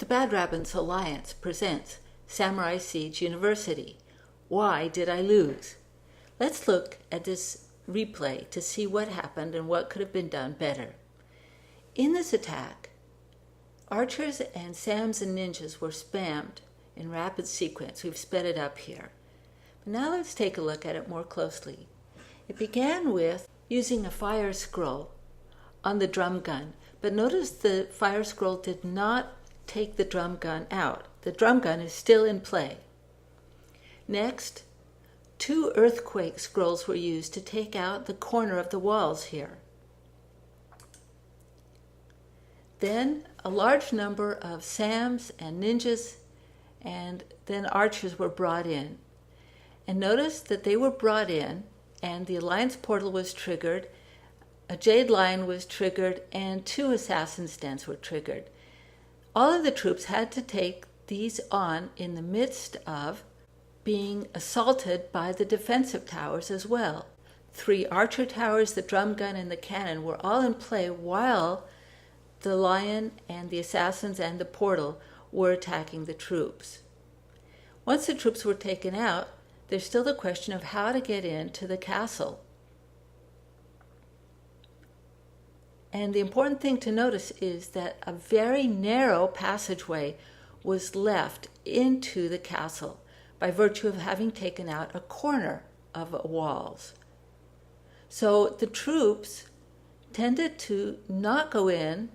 The Bad Rabbits Alliance presents Samurai Siege University. Why did I lose? Let's look at this replay to see what happened and what could have been done better. In this attack, archers and Sams and ninjas were spammed in rapid sequence. We've sped it up here. But now let's take a look at it more closely. It began with using a fire scroll on the drum gun, but notice the fire scroll did not take the drum gun out. The drum gun is still in play. Next, 2 earthquake scrolls were used to take out the corner of the walls here. Then a large number of Sams and ninjas and then archers were brought in. And notice that they were brought in and the Alliance portal was triggered, a Jade Lion was triggered, and 2 Assassin's Dens were triggered. All of the troops had to take these on in the midst of being assaulted by the defensive towers as well. 3 archer towers, the drum gun, and the cannon were all in play while the lion and the assassins and the portal were attacking the troops. Once the troops were taken out, there's still the question of how to get into the castle. And the important thing to notice is that a very narrow passageway was left into the castle by virtue of having taken out a corner of walls. So the troops tended to not go in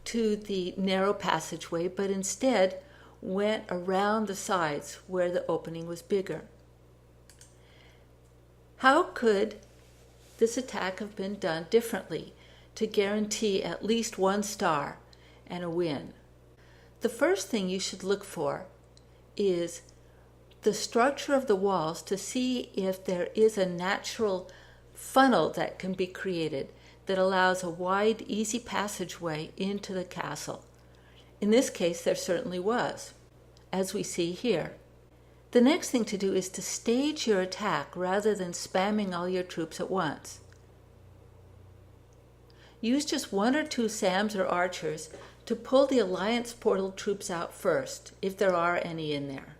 to the narrow passageway, but instead went around the sides where the opening was bigger. How could this attack have been done differently to guarantee at least 1 star and a win? The first thing you should look for is the structure of the walls to see if there is a natural funnel that can be created that allows a wide, easy passageway into the castle. In this case, there certainly was, as we see here. The next thing to do is to stage your attack rather than spamming all your troops at once. Use just 1 or 2 Sams or archers to pull the Alliance portal troops out first, if there are any in there.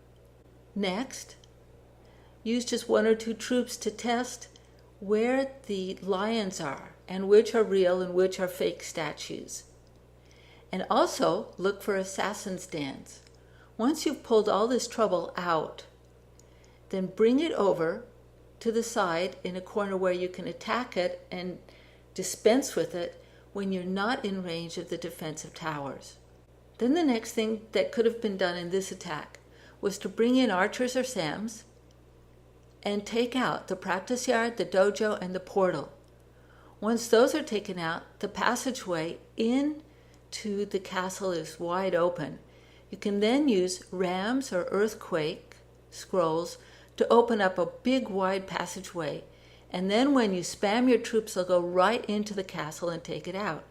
Next, use just 1 or 2 troops to test where the lions are and which are real and which are fake statues. And also look for Assassin's Dens. Once you've pulled all this trouble out, then bring it over to the side in a corner where you can attack it and dispense with it when you're not in range of the defensive towers. Then the next thing that could have been done in this attack was to bring in archers or Sams and take out the practice yard, the dojo, and the portal. Once those are taken out, the passageway into the castle is wide open. You can then use rams or earthquake scrolls to open up a big wide passageway, and then when you spam your troops, they'll go right into the castle and take it out.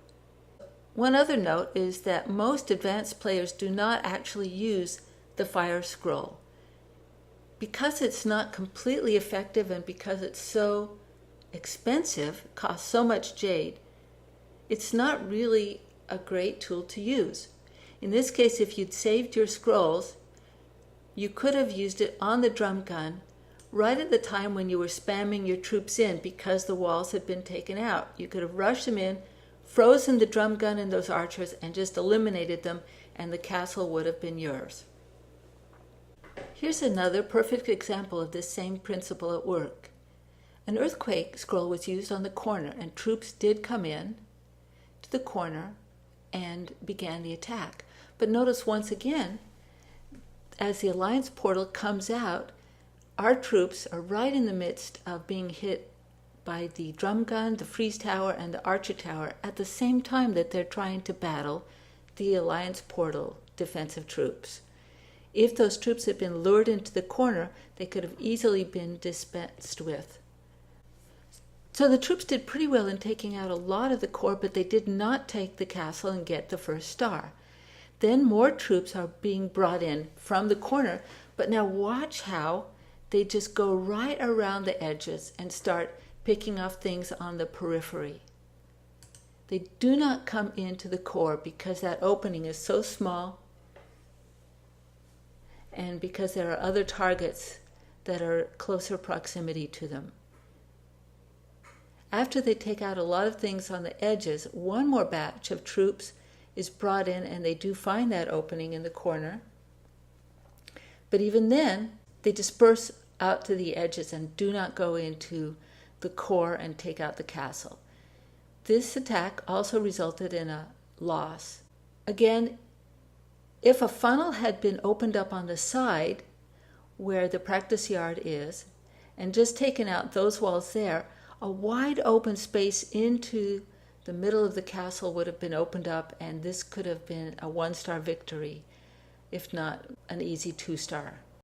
One other note is that most advanced players do not actually use the fire scroll. Because it's not completely effective and because it's so expensive, costs so much jade, it's not really a great tool to use. In this case, if you'd saved your scrolls, you could have used it on the drum gun right at the time when you were spamming your troops in because the walls had been taken out. You could have rushed them in, frozen the drum gun and those archers, and just eliminated them, and the castle would have been yours. Here's another perfect example of this same principle at work. An earthquake scroll was used on the corner, and troops did come in to the corner and began the attack. But notice once again, as the Alliance portal comes out, our troops are right in the midst of being hit by the drum gun, the freeze tower, and the archer tower at the same time that they're trying to battle the Alliance portal defensive troops. If those troops had been lured into the corner, they could have easily been dispensed with. So the troops did pretty well in taking out a lot of the core, but they did not take the castle and get the 1st star. Then more troops are being brought in from the corner, but now watch how they just go right around the edges and start picking off things on the periphery. They do not come into the core because that opening is so small and because there are other targets that are closer proximity to them. After they take out a lot of things on the edges, one more batch of troops is brought in, and they do find that opening in the corner. But even then, they disperse out to the edges and do not go into the core and take out the castle. This attack also resulted in a loss. Again, if a funnel had been opened up on the side where the practice yard is and just taken out those walls there, a wide open space into the middle of the castle would have been opened up, and this could have been a 1-star victory, if not an easy 2-star.